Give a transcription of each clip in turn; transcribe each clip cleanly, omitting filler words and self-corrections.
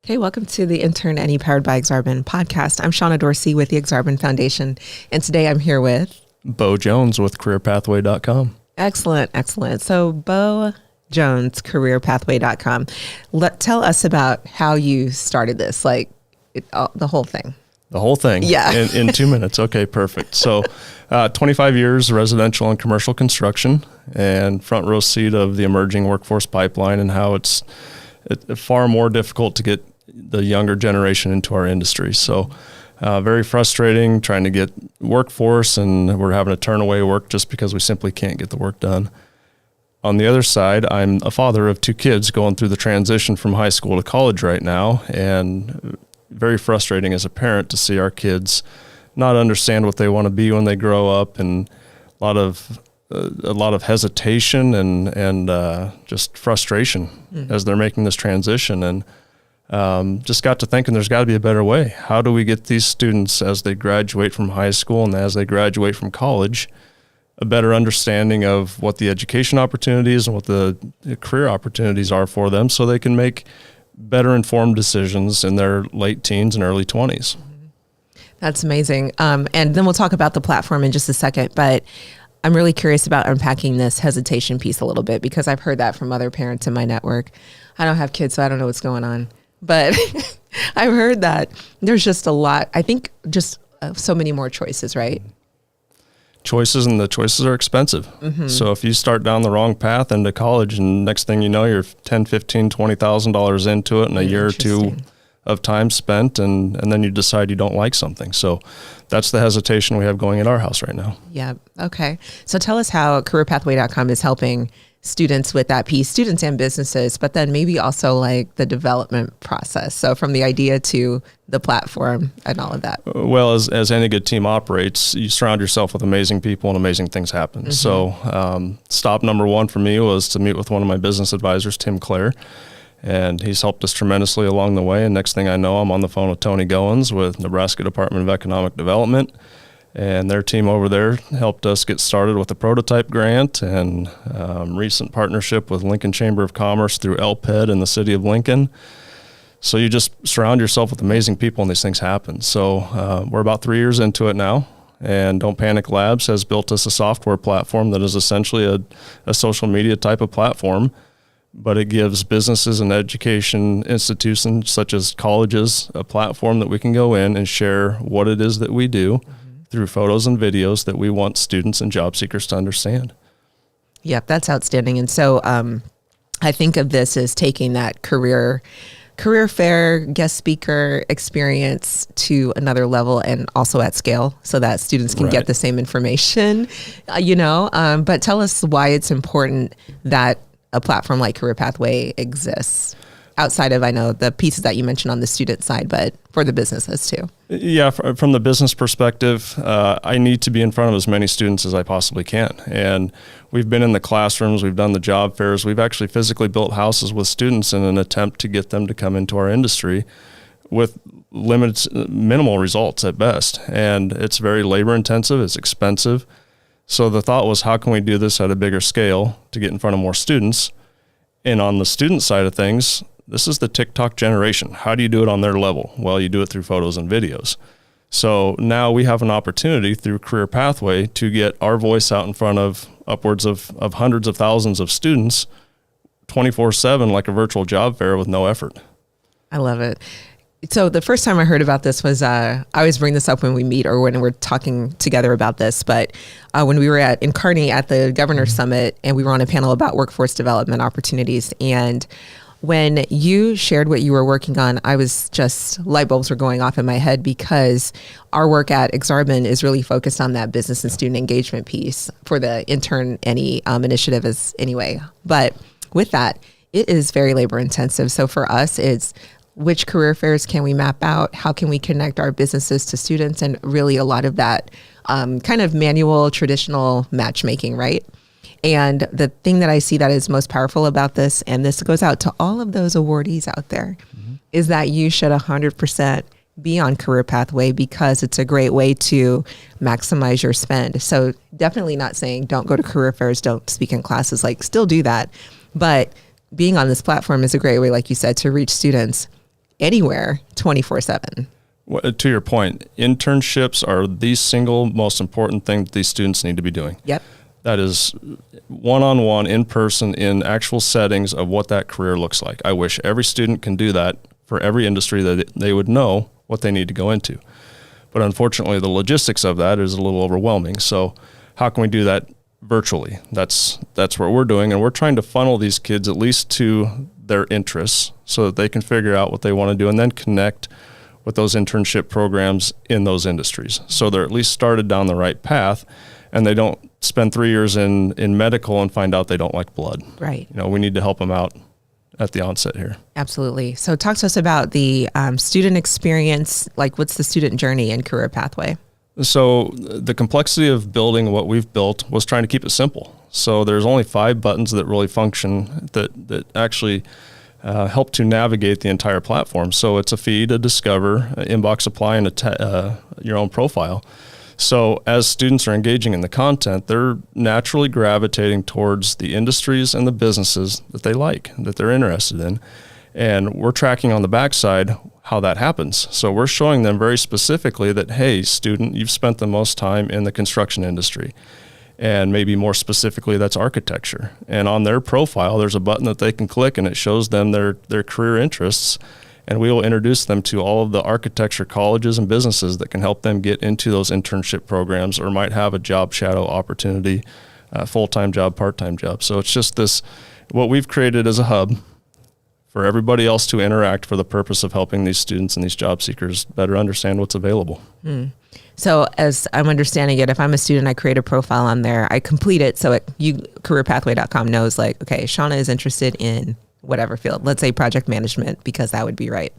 Hey, welcome to the Intern NE powered by Aksarben podcast. I'm LaShonna Dorsey with the Aksarben Foundation, and today I'm here with Bo Jones with careerpathway.com. Excellent. So Bo Jones, careerpathway.com. Tell us about how you started this, the whole thing. The whole thing? Yeah. in 2 minutes. Okay, perfect. So 25 years residential and commercial construction, and front row seat of the emerging workforce pipeline and how it's far more difficult to get the younger generation into our industry. So very frustrating trying to get workforce, and we're having to turn away work just because we simply can't get the work done. On the other side, I'm a father of 2 kids going through the transition from high school to college right now, and very frustrating as a parent to see our kids not understand what they want to be when they grow up, and a lot of hesitation and just frustration as they're making this transition. And just got to thinking there's got to be a better way. How do we get these students as they graduate from high school and as they graduate from college a better understanding of what the education opportunities and what the career opportunities are for them, so they can make better informed decisions in their late teens and early 20s. That's amazing. And then we'll talk about the platform in just a second, but I'm really curious about unpacking this hesitation piece a little bit, because I've heard that from other parents in my network. I don't have kids, so I don't know what's going on, but I've heard that there's just a lot, I think just so many more choices, right? Choices, and the choices are expensive. So if you start down the wrong path into college, and next thing you know, you're $10,000, $15,000, $20,000 into it in a year or two of time spent, and then you decide you don't like something. So that's the hesitation we have going at our house right now. Yeah. Okay. So tell us how careerpathway.com is helping students with that piece, students and businesses, but then maybe also like the development process. So from the idea to the platform and all of that. Well, as any good team operates, you surround yourself with amazing people and amazing things happen. So stop number one for me was to meet with one of my business advisors, Tim Clare, and he's helped us tremendously along the way. And next thing I know, I'm on the phone with Tony Goins with Nebraska Department of Economic Development, and their team over there helped us get started with a prototype grant and recent partnership with Lincoln Chamber of Commerce through LPED in the city of Lincoln. So you just surround yourself with amazing people and these things happen. So we're about 3 years into it now, and Don't Panic Labs has built us a software platform that is essentially a social media type of platform, but it gives businesses and education institutions such as colleges a platform that we can go in and share what it is that we do through photos and videos that we want students and job seekers to understand. Yep, that's outstanding. And so I think of this as taking that career fair guest speaker experience to another level, and also at scale, so that students can get the same information, but tell us why it's important that a platform like Career Pathway exists outside of, I know, the pieces that you mentioned on the student side, but for the businesses too. Yeah, from the business perspective, I need to be in front of as many students as I possibly can. And we've been in the classrooms, we've done the job fairs, we've actually physically built houses with students in an attempt to get them to come into our industry with minimal results at best. And it's very labor intensive, it's expensive. So the thought was, how can we do this at a bigger scale to get in front of more students? And on the student side of things, this is the TikTok generation. How do you do it on their level? Well, you do it through photos and videos. So now we have an opportunity through Career Pathway to get our voice out in front of upwards of hundreds of thousands of students 24/7, like a virtual job fair with no effort. I love it. So the first time I heard about this was, I always bring this up when we meet or when we're talking together about this, but when we were in Kearney at the Governor's Summit, and we were on a panel about workforce development opportunities, and when you shared what you were working on, I was just, light bulbs were going off in my head, because our work at Aksarben is really focused on that business and student engagement piece for the Intern NE initiative anyway. But with that, it is very labor intensive. So for us, it's which career fairs can we map out? How can we connect our businesses to students? And really a lot of that kind of manual, traditional matchmaking, right? And the thing that I see that is most powerful about this, and this goes out to all of those awardees out there, is that you should 100% be on Career Pathway, because it's a great way to maximize your spend. So definitely not saying don't go to career fairs, don't speak in classes, still do that. But being on this platform is a great way, like you said, to reach students. anywhere 24/7. To your point, internships are the single most important thing that these students need to be doing. Yep. That is one-on-one, in person, in actual settings of what that career looks like. I wish every student can do that for every industry, that they would know what they need to go into. But unfortunately, the logistics of that is a little overwhelming. So how can we do that virtually? That's what we're doing, and we're trying to funnel these kids at least to their interests so that they can figure out what they want to do and then connect with those internship programs in those industries. So they're at least started down the right path, and they don't spend 3 years in medical and find out they don't like blood. Right. We need to help them out at the onset here. Absolutely. So talk to us about the student experience. Like, what's the student journey and career pathway? So the complexity of building what we've built was trying to keep it simple. So there's only 5 buttons that really function that actually help to navigate the entire platform. So it's a feed, a discover, an inbox apply, and your own profile. So as students are engaging in the content, they're naturally gravitating towards the industries and the businesses that they like, that they're interested in. And we're tracking on the backside how that happens. So we're showing them very specifically that, hey, student, you've spent the most time in the construction industry. And maybe more specifically, that's architecture. And on their profile, there's a button that they can click, and it shows them their career interests. And we will introduce them to all of the architecture colleges and businesses that can help them get into those internship programs, or might have a job shadow opportunity, full-time job, part-time job. So it's just what we've created as a hub for everybody else to interact for the purpose of helping these students and these job seekers better understand what's available. So as I'm understanding it, if I'm a student, I create a profile on there, I complete it. So careerpathway.com knows, like, okay, Shauna is interested in whatever field, let's say project management, because that would be right.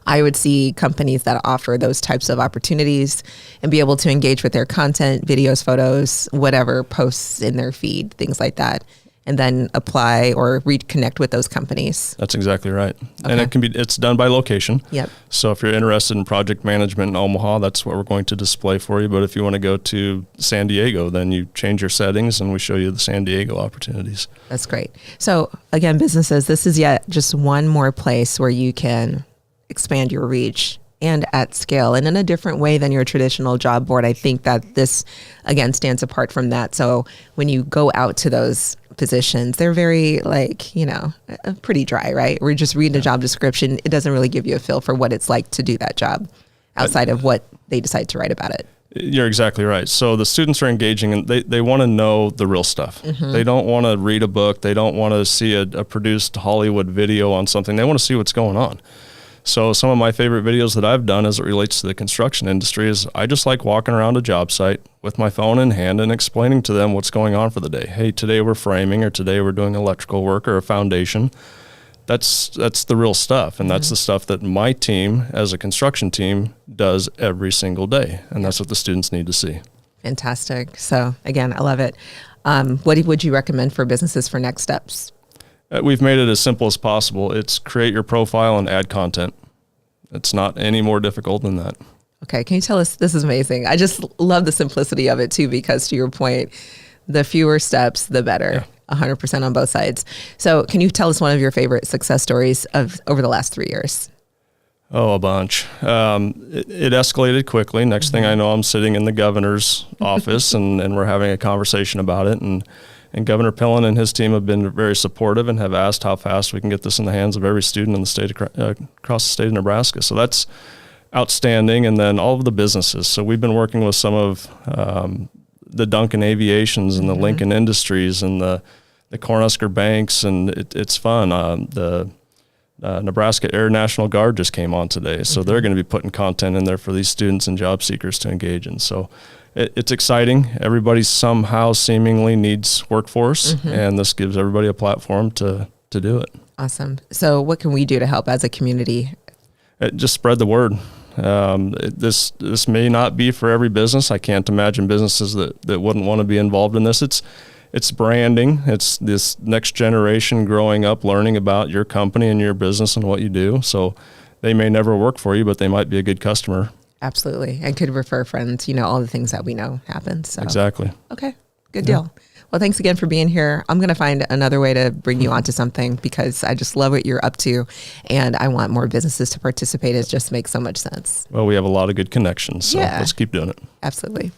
I would see companies that offer those types of opportunities and be able to engage with their content, videos, photos, whatever posts in their feed, things like that, and then apply or reconnect with those companies. That's exactly right. Okay. And it's done by location. Yep. So if you're interested in project management in Omaha, that's what we're going to display for you. But if you want to go to San Diego, then you change your settings and we show you the San Diego opportunities. That's great. So again, businesses, this is yet just one more place where you can expand your reach and at scale, and in a different way than your traditional job board. I think that this, again, stands apart from that. So when you go out to those positions, they're very pretty dry, right? We're just reading a job description. It doesn't really give you a feel for what it's like to do that job outside of what they decide to write about it. You're exactly right. So the students are engaging, and they want to know the real stuff. Mm-hmm. They don't want to read a book. They don't want to see a produced Hollywood video on something. They want to see what's going on. So some of my favorite videos that I've done as it relates to the construction industry is I just like walking around a job site with my phone in hand and explaining to them what's going on for the day. Hey, today we're framing, or today we're doing electrical work or a foundation. That's the real stuff, and that's the stuff that my team as a construction team does every single day, and that's what the students need to see. Fantastic. So again, I love it. What would you recommend for businesses for next steps? We've made it as simple as possible. It's create your profile and add content. It's not any more difficult than that. Okay. Can you tell us, this is amazing. I just love the simplicity of it too, because to your point, the fewer steps, the better. Yeah. 100% on both sides. So can you tell us one of your favorite success stories of over the last 3 years? Oh, a bunch. It escalated quickly. Next thing I know, I'm sitting in the governor's office and we're having a conversation about it. And Governor Pillen and his team have been very supportive and have asked how fast we can get this in the hands of every student in the state across the state of Nebraska. So that's outstanding. And then all of the businesses. So we've been working with some of the Duncan Aviations and the Lincoln Industries and the Cornhusker Banks, and it's fun. The Nebraska Air National Guard just came on today. So they're going to be putting content in there for these students and job seekers to engage in. So it's exciting. Everybody somehow seemingly needs workforce, and this gives everybody a platform to do it. Awesome. So what can we do to help as a community? Just spread the word. This may not be for every business. I can't imagine businesses that wouldn't want to be involved in this. It's branding. It's this next generation growing up, learning about your company and your business and what you do. So they may never work for you, but they might be a good customer. Absolutely. And could refer friends, all the things that we know happen. So. Exactly. Okay. Good deal. Well, thanks again for being here. I'm going to find another way to bring you onto something because I just love what you're up to, and I want more businesses to participate. It just makes so much sense. Well, we have a lot of good connections, so let's keep doing it. Absolutely.